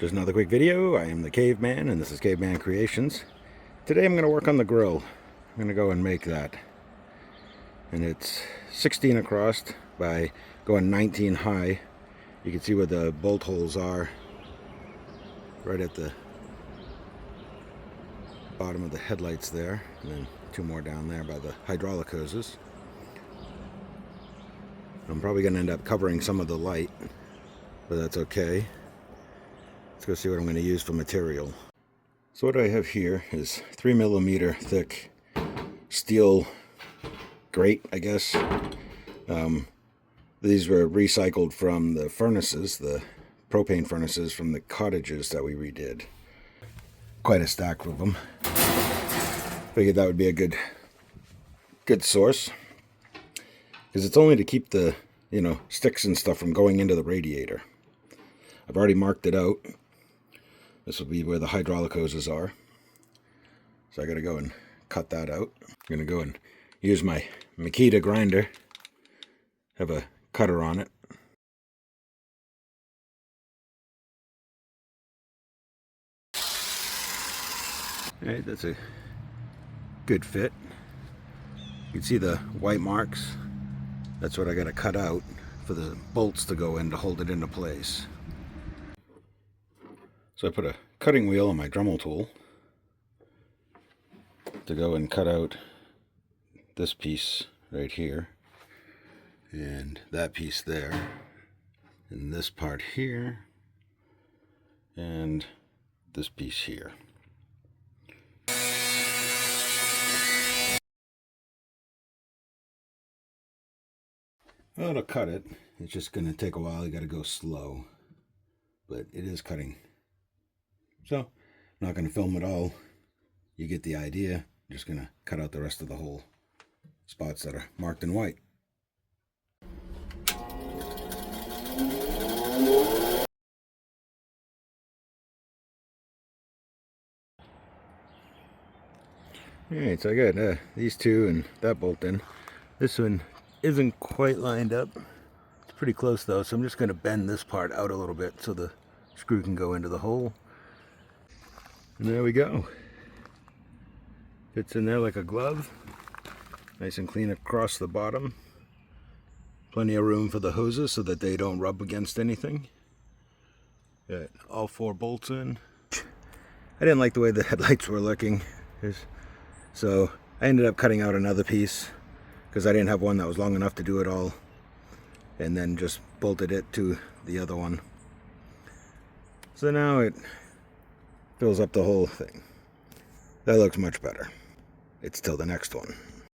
Just another quick video. I am the Caveman, and this is Caveman Creations. Today I'm going to work on the grill. I'm going to go and make that. And it's 16 across by going 19 high. You can see where the bolt holes are. Right at the bottom of the headlights there. And then two more down there by the hydraulic hoses. I'm probably going to end up covering some of the light, but that's okay. Let's go see what I'm going to use for material. So what I have here is 3mm thick steel grate, I guess. These were recycled from the furnaces, the propane furnaces from the cottages that we redid. Quite a stack of them. Figured that would be a good source, because it's only to keep the, sticks and stuff from going into the radiator. I've already marked it out. This will be where the hydraulic hoses are. So I gotta go and cut that out. I'm gonna go and use my Makita grinder. Have a cutter on it. Alright, that's a good fit. You can see the white marks. That's what I gotta cut out for the bolts to go in to hold it into place. So I put a cutting wheel on my Dremel tool to go and cut out this piece right here, and that piece there, and this part here, and this piece here. Well, to cut it, it's just going to take a while. You got to go slow, but it is cutting. So, I'm not going to film it all. You get the idea. I'm just going to cut out the rest of the hole spots that are marked in white. Alright, so I got these two and that bolt in. This one isn't quite lined up. It's pretty close though, so I'm just going to bend this part out a little bit so the screw can go into the hole. And there we go. Fits in there like a glove. Nice and clean across the bottom. Plenty of room for the hoses so that they don't rub against anything. Got all 4 bolts in. I didn't like the way the headlights were looking, so I ended up cutting out another piece because I didn't have one that was long enough to do it all, and then just bolted it to the other one. So now it fills up the whole thing. That looks much better. It's till the next one.